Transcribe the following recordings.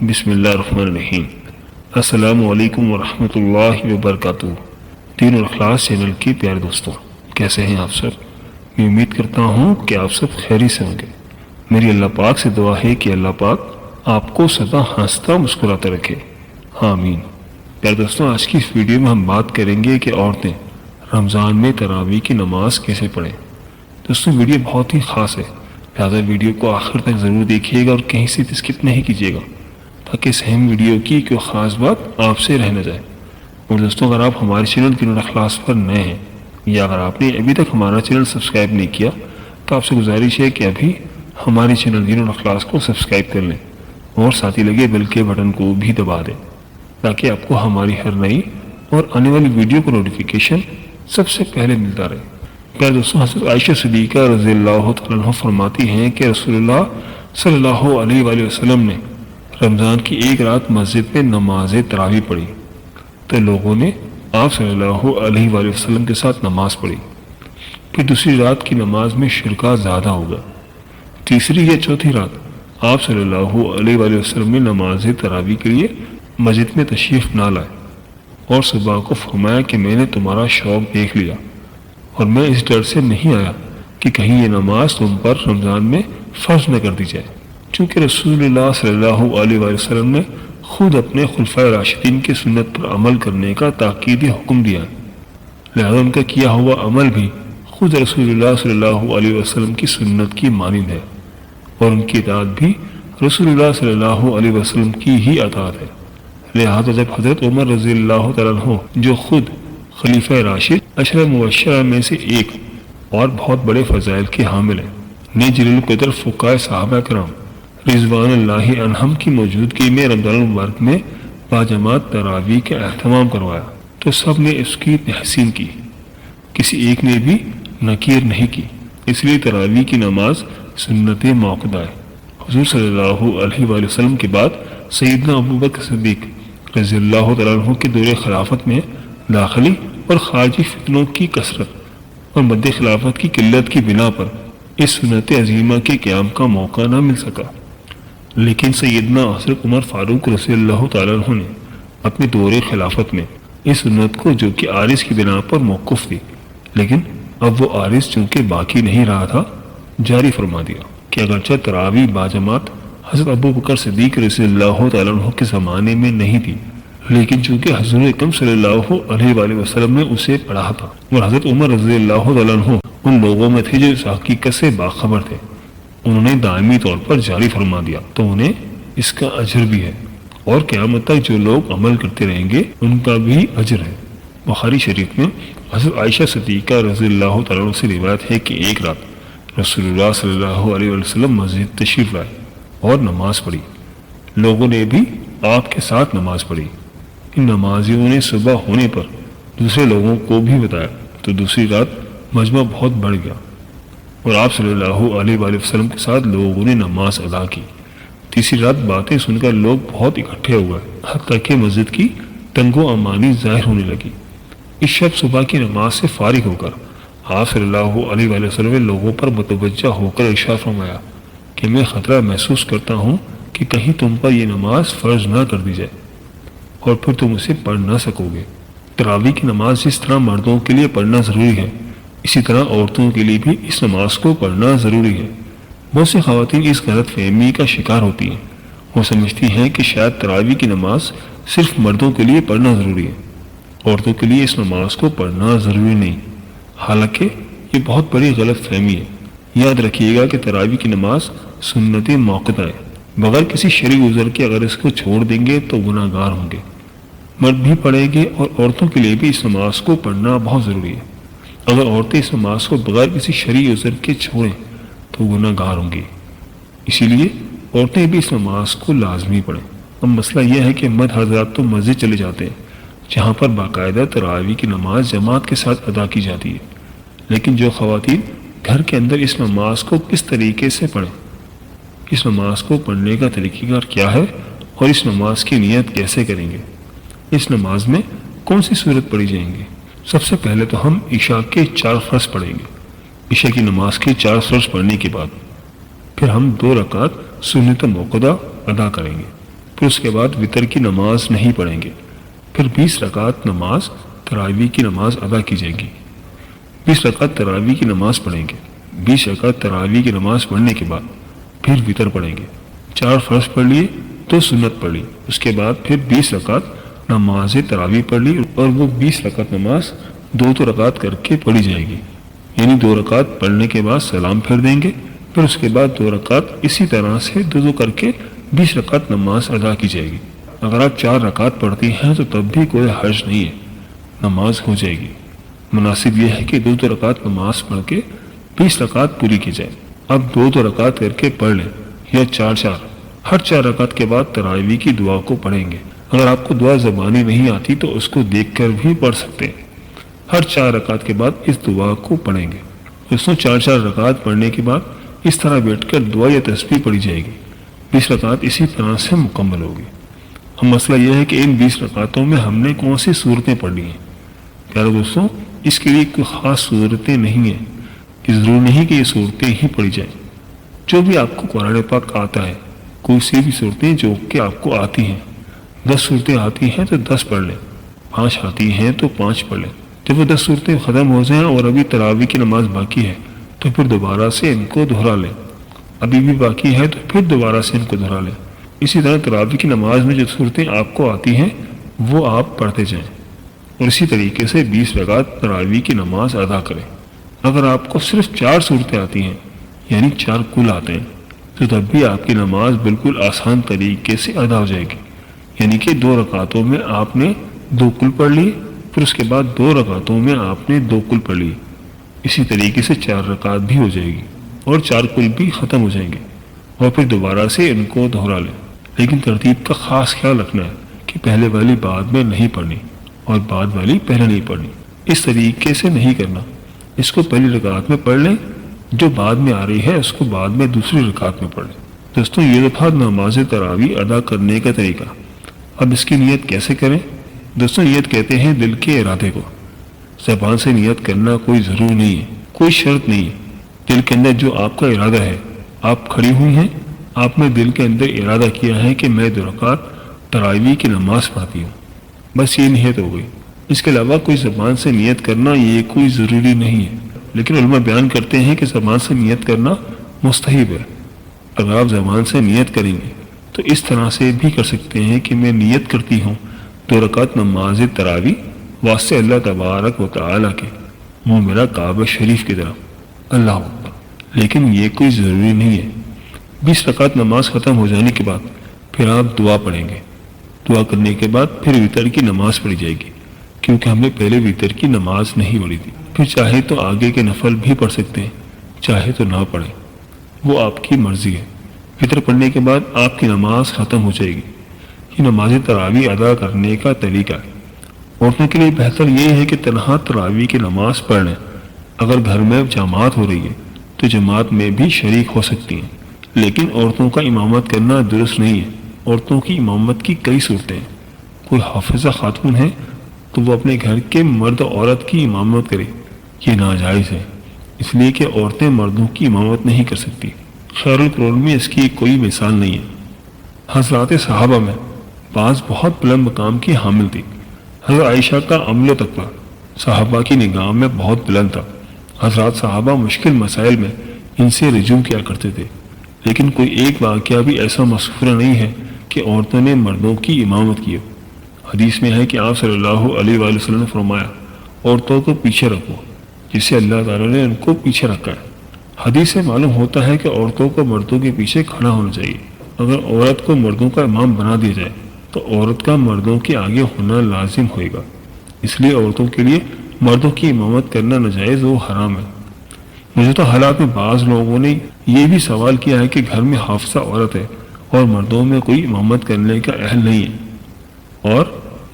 بسم اللہ الرحمن الرحیم۔ السلام علیکم ورحمۃ اللہ وبرکاتہ۔ دین اور اخلاص چینل کی پیارے دوستوں، کیسے ہیں آپ سب؟ میں امید کرتا ہوں کہ آپ سب خیریت سے ہوں گے۔ میری اللہ پاک سے دعا ہے کہ اللہ پاک آپ کو سدا ہنستا مسکراتا رکھے، آمین۔ پیارے دوستوں، آج کی اس ویڈیو میں ہم بات کریں گے کہ عورتیں رمضان میں تراویح کی نماز کیسے پڑھیں۔ دوستوں، ویڈیو بہت ہی خاص ہے، لہٰذا ویڈیو کو آخر تک ضرور دیکھیے گا اور کہیں سے اسکپ نہیں کیجیے گا تاکہ اس اہم ویڈیو کی کوئی خاص بات آپ سے رہ نہ جائے۔ اور دوستوں، اگر آپ ہمارے چینل دین اور اخلاص پر نئے ہیں یا اگر آپ نے ابھی تک ہمارا چینل سبسکرائب نہیں کیا تو آپ سے گزارش ہے کہ ابھی ہمارے چینل دین اور اخلاص کو سبسکرائب کر لیں اور ساتھ ہی لگے بیل کے بٹن کو بھی دبا دیں تاکہ آپ کو ہماری ہر نئی اور آنے والی ویڈیو کا نوٹیفیکیشن سب سے پہلے ملتا رہے۔ پیارے دوستوں، حضرت عائشہ صدیقہ رضی اللہ تعالیٰ عنہ فرماتی ہیں کہ رسول اللہ صلی اللہ علیہ وآلہ وسلم نے رمضان کی ایک رات مسجد میں نماز تراویح پڑھی تو لوگوں نے آپ صلی اللہ علیہ وآلہ وسلم کے ساتھ نماز پڑھی۔ پھر دوسری رات کی نماز میں شرکا زیادہ ہوگا۔ تیسری یا چوتھی رات آپ صلی اللہ علیہ وآلہ وسلم نے نماز تراویح کے لیے مسجد میں تشریف نہ لائے اور صبح کو فرمایا کہ میں نے تمہارا شوق دیکھ لیا اور میں اس ڈر سے نہیں آیا کہ کہیں یہ نماز تم پر رمضان میں فرض نہ کر دی جائے، چونکہ رسول اللہ صلی اللہ علیہ وآلہ وسلم نے خود اپنے خلفائے راشدین کی سنت پر عمل کرنے کا تاکیدی حکم دیا ہے، لہذا ان کا کیا ہوا عمل بھی خود رسول اللہ صلی اللہ علیہ وسلم کی سنت کی مانند ہے اور ان کی اطاعت بھی رسول اللہ صلی اللہ علیہ وسلم کی ہی اطاعت ہے۔ لہذا جب حضرت عمر رضی اللہ تعالیٰ عنہ جو خود خلیفہ راشد عشرہ مبشرہ میں سے ایک اور بہت بڑے فضائل کے حامل ہیں نے جلیل القدر فقہاء صحابہ کرام رضوان اللہ عنہم کی موجودگی میں رمضان المبارک میں باجماعت تراویح کا اہتمام کروایا تو سب نے اس کی تحسین کی، کسی ایک نے بھی نکیر نہیں کی، اس لیے تراویح کی نماز سنت موقوتہ ہے۔ حضور صلی اللہ علیہ وآلہ وسلم کے بعد سیدنا ابوبکر صدیق رضی اللہ تعالیٰ عنہ کے دور خلافت میں داخلی اور خارجی فتنوں کی کثرت اور مد خلافت کی قلت کی بنا پر اس سنت عظیمہ کے قیام کا موقع نہ مل سکا، لیکن سیدنا حضرت عمر فاروق رضی اللہ تعالیٰ عنہ نے اپنے دور خلافت میں اس سنت کو، جو کہ عارض کی بنا پر موقوف تھی لیکن اب وہ عارض چونکہ باقی نہیں رہا تھا، جاری فرما دیا کہ اگرچہ تراویح باجماعت حضرت ابوبکر صدیق رضی اللہ تعالیٰ عنہ کے زمانے میں نہیں تھی، لیکن چونکہ حضور اکرم صلی اللہ علیہ وآلہ وسلم نے اسے پڑھا تھا اور حضرت عمر رضی اللہ تعالیٰ عنہ ان لوگوں میں تھے جو اس حقیقت سے باخبر تھے، انہوں نے دائمی طور پر جاری فرما دیا تو انہیں اس کا اجر بھی ہے اور قیامت تک جو لوگ عمل کرتے رہیں گے ان کا بھی اجر ہے۔ بخاری شریف میں حضرت عائشہ صدیقہ رضی اللہ تعالیٰ عنہ سے روایت ہے کہ ایک رات رسول اللہ صلی اللہ علیہ وسلم مسجد تشریف لائے اور نماز پڑھی، لوگوں نے بھی آپ کے ساتھ نماز پڑھی۔ ان نمازیوں نے صبح ہونے پر دوسرے لوگوں کو بھی بتایا تو دوسری رات مجمع بہت بڑھ گیا اور آپ صلی اللہ علیہ وآلہ وسلم کے ساتھ لوگوں نے نماز ادا کی۔ تیسری رات باتیں سن کر لوگ بہت اکٹھے ہوئے، حتیٰ کہ مسجد کی تنگ و امانی ظاہر ہونے لگی۔ اس شب صبح کی نماز سے فارغ ہو کر آپ صلی اللہ علیہ وآلہ وسلم نے لوگوں پر متوجہ ہو کر ارشاد فرمایا کہ میں خطرہ محسوس کرتا ہوں کہ کہیں تم پر یہ نماز فرض نہ کر دی جائے اور پھر تم اسے پڑھ نہ سکو گے۔ تراویح کی نماز جس طرح مردوں کے لیے پڑھنا ضروری ہے، اسی طرح عورتوں کے لیے بھی اس نماز کو پڑھنا ضروری ہے۔ بہت سی خواتین اس غلط فہمی کا شکار ہوتی ہیں، وہ سمجھتی ہیں کہ شاید تراویح کی نماز صرف مردوں کے لیے پڑھنا ضروری ہے، عورتوں کے لیے اس نماز کو پڑھنا ضروری نہیں، حالانکہ یہ بہت بڑی غلط فہمی ہے۔ یاد رکھیے گا کہ تراویح کی نماز سنت موقوتہ ہے، بغیر کسی شرعی عذر کے اگر اس کو چھوڑ دیں گے تو گناہ گار ہوں گے۔ مرد بھی پڑھیں گے اور عورتوں کے لیے بھی اس نماز کو پڑھنا بہت ضروری ہے۔ اگر عورتیں اس نماز کو بغیر کسی شرعی عذر کے چھوڑیں تو گناہ گار ہوں گی، اسی لیے عورتیں بھی اس نماز کو لازمی پڑھیں۔ اب مسئلہ یہ ہے کہ مرد حضرات تو مسجد چلے جاتے ہیں جہاں پر باقاعدہ تراویح کی نماز جماعت کے ساتھ ادا کی جاتی ہے، لیکن جو خواتین گھر کے اندر اس نماز کو کس طریقے سے پڑھیں، اس نماز کو پڑھنے کا طریقہ کار کیا ہے اور اس نماز کی نیت کیسے کریں گے، اس نماز میں کون سی صورت پڑھی جائیں گی۔ سب سے پہلے تو ہم عشاء کے 4 فرض پڑھیں گے۔ عشاء کی نماز کے 4 فرض پڑھنے کے بعد پھر ہم 2 رکعت سنت موقوتہ ادا کریں گے۔ پھر اس کے بعد وطر کی نماز نہیں پڑھیں گے، پھر 20 رکعت نماز تراویح کی نماز ادا کی جائے گی۔ 20 رکعت تراویح کی نماز پڑھیں گے، 20 رکعت تراویح کی نماز پڑھنے کے بعد پھر وطر پڑھیں گے، 4 فرض پڑھ لیے تو سنت پڑھ لی، اس کے بعد پھر 20 رکعت نماز تراویح پڑھ لی، اور وہ 20 رکعت نماز 2 رکعت کر کے پڑھی جائے گی، یعنی 2 رکعت پڑھنے کے بعد سلام پھیر دیں گے، پھر اس کے بعد 2 رکعت اسی طرح سے 2 کر کے 20 رکعت نماز ادا کی جائے گی۔ اگر آپ 4 رکعت پڑھتی ہیں تو تب بھی کوئی حرج نہیں ہے، نماز ہو جائے گی۔ مناسب یہ ہے کہ 2 رکعت نماز پڑھ کے 20 رکعت پوری کی جائے۔ اب 2 رکعت کر کے پڑھ لیں یا 4 ہر 4 رکعت کے بعد تراویح کی دعا کو پڑھیں گے۔ اگر آپ کو دعا زبانی نہیں آتی تو اس کو دیکھ کر بھی پڑھ سکتے ہیں۔ ہر 4 رکعت کے بعد اس دعا کو پڑھیں گے۔ اس میں 4 رکعت پڑھنے کے بعد اس طرح بیٹھ کر دعا یا تسبیح پڑھی جائے گی۔ 20 رکعت اسی طرح سے مکمل ہوگی۔ اب مسئلہ یہ ہے کہ ان 20 رکعتوں میں ہم نے کون سی صورتیں پڑھنی ہیں؟ پیارے دوستوں، اس کے لیے کوئی خاص صورتیں نہیں ہیں کہ ضروری نہیں کہ یہ صورتیں ہی پڑھی جائیں۔ جو بھی آپ کو قرآن پاک آتا ہے، کوئی سی بھی صورتیں جو کہ آپ کو آتی ہیں، 10 صورتیں آتی ہیں تو 10 پڑھ لیں، 5 آتی ہیں تو 5 پڑھ لیں۔ جب وہ 10 صورتیں ختم ہو جائیں اور ابھی تراویح کی نماز باقی ہے تو پھر دوبارہ سے ان کو دہرا لیں، ابھی بھی باقی ہے تو پھر دوبارہ سے ان کو دہرا لیں۔ اسی طرح تراویح کی نماز میں جو صورتیں آپ کو آتی ہیں وہ آپ پڑھتے جائیں، اور اسی طریقے سے 20 رکعت تراویح کی نماز ادا کریں۔ اگر آپ کو صرف 4 صورتیں آتی ہیں، یعنی 4 کل آتے ہیں، تو تب بھی آپ کی نماز بالکل آسان طریقے سے ادا ہو جائے گی، یعنی کہ 2 رکعتوں میں آپ نے 2 کل پڑھ لی، پھر اس کے بعد 2 رکعتوں میں آپ نے 2 کل پڑھ لی، اسی طریقے سے 4 رکعت بھی ہو جائے گی اور 4 کل بھی ختم ہو جائیں گے، اور پھر دوبارہ سے ان کو دہرا لیں۔ لیکن ترتیب کا خاص خیال رکھنا ہے کہ پہلے والی بعد میں نہیں پڑھنی اور بعد والی پہلے نہیں پڑھنی، اس طریقے سے نہیں کرنا۔ اس کو پہلی رکعت میں پڑھ لیں، جو بعد میں آ رہی ہے اس کو بعد میں دوسری رکعت میں پڑھ لیں۔ دوستوں، یہ تھا نماز تراویح ادا کرنے کا طریقہ۔ اب اس کی نیت کیسے کریں؟ دوستوں، نیت کہتے ہیں دل کے ارادے کو۔ زبان سے نیت کرنا کوئی ضرور نہیں ہے، کوئی شرط نہیں ہے۔ دل کے اندر جو آپ کا ارادہ ہے، آپ کھڑی ہوئی ہیں، آپ نے دل کے اندر ارادہ کیا ہے کہ میں 2 رکعت تراویح کی نماز پڑھتی ہوں، بس یہ نیت ہو گئی۔ اس کے علاوہ کوئی زبان سے نیت کرنا یہ کوئی ضروری نہیں ہے، لیکن علماء بیان کرتے ہیں کہ زبان سے نیت کرنا مستحب ہے۔ اگر آپ زبان سے نیت کریں گے تو اس طرح سے بھی کر سکتے ہیں کہ میں نیت کرتی ہوں 2 رکعت نماز تراویح واسطے اللہ تبارک و تعالیٰ کے، منہ میرا کعبہ شریف کی طرف، اللہ اکبر۔ لیکن یہ کوئی ضروری نہیں ہے۔ 20 رکعت نماز ختم ہو جانے کے بعد پھر آپ دعا پڑھیں گے۔ دعا کرنے کے بعد پھر وطر کی نماز پڑھی جائے گی، کیونکہ ہم نے پہلے وطر کی نماز نہیں پڑھی تھی۔ پھر چاہے تو آگے کے نفل بھی پڑھ سکتے ہیں، چاہے تو نہ پڑھیں، وہ آپ کی مرضی ہے۔ وطر پڑھنے کے بعد آپ کی نماز ختم ہو جائے گی۔ یہ نماز تراویح ادا کرنے کا طریقہ ہے۔ عورتوں کے لیے بہتر یہ ہے کہ تنہا تراویح کی نماز پڑھ لیں۔ اگر گھر میں جماعت ہو رہی ہے تو جماعت میں بھی شریک ہو سکتی ہیں، لیکن عورتوں کا امامت کرنا درست نہیں ہے۔ عورتوں کی امامت کی کئی صورتیں ہیں۔ کوئی حافظہ خاتون ہے تو وہ اپنے گھر کے مرد عورت کی امامت کرے، یہ ناجائز ہے، اس لیے کہ عورتیں مردوں کی امامت نہیں کر سکتی۔ خیر القرون میں اس کی کوئی مثال نہیں ہے۔ حضرات صحابہ میں بعض بہت بلند مقام کی حامل تھی۔ حضرت عائشہ کا عمل و تقویٰ صحابہ کی نگاہ میں بہت بلند تھا۔ حضرات صحابہ مشکل مسائل میں ان سے رجوع کیا کرتے تھے، لیکن کوئی ایک واقعہ بھی ایسا مذکورہ نہیں ہے کہ عورتوں نے مردوں کی امامت کی ہو۔ حدیث میں ہے کہ آپ صلی اللہ علیہ وآلہ وسلم نے فرمایا، عورتوں کو پیچھے رکھو جسے اللہ تعالیٰ نے ان کو پیچھے رکھا ہے۔ حدیث سے معلوم ہوتا ہے کہ عورتوں کو مردوں کے پیچھے کھڑا ہونا چاہیے۔ اگر عورت کو مردوں کا امام بنا دیا جائے تو عورت کا مردوں کے آگے ہونا لازم ہوئے گا، اس لیے عورتوں کے لیے مردوں کی امامت کرنا ناجائز و حرام ہے۔ موجودہ حالات میں بعض لوگوں نے یہ بھی سوال کیا ہے کہ گھر میں حافظہ عورت ہے اور مردوں میں کوئی امامت کرنے کا اہل نہیں ہے، اور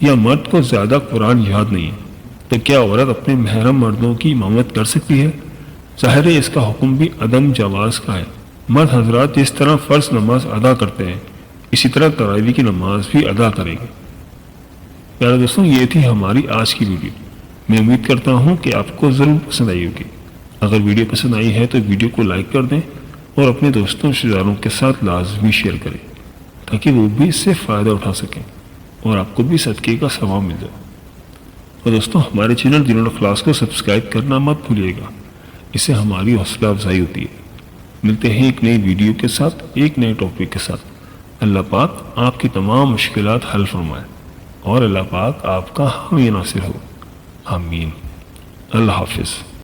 یا مرد کو زیادہ قرآن یاد نہیں ہے، تو کیا عورت اپنے محرم مردوں کی امامت کر سکتی ہے؟ ظاہر ہے اس کا حکم بھی عدم جواز کا ہے۔ مرد حضرات جس طرح فرض نماز ادا کرتے ہیں اسی طرح تراویح کی نماز بھی ادا کریں گے۔ پیارے دوستوں، یہ تھی ہماری آج کی ویڈیو۔ میں امید کرتا ہوں کہ آپ کو ضرور پسند آئی ہوگی۔ اگر ویڈیو پسند آئی ہے تو ویڈیو کو لائک کر دیں اور اپنے دوستوں رشتہ داروں کے ساتھ لازمی شیئر کریں تاکہ وہ بھی اس سے فائدہ اٹھا سکیں اور آپ کو بھی صدقے کا ثواب مل جائے۔ اور دوستوں، ہمارے چینل دین الاخلاص کو سبسکرائب کرنا مت بھولیے گا، اس سے ہماری حوصلہ افزائی ہوتی ہے۔ ملتے ہیں ایک نئی ویڈیو کے ساتھ، ایک نئے ٹاپک کے ساتھ۔ اللہ پاک آپ کی تمام مشکلات حل فرمائے اور اللہ پاک آپ کا حامی ناصر ہو، آمین۔ اللہ حافظ۔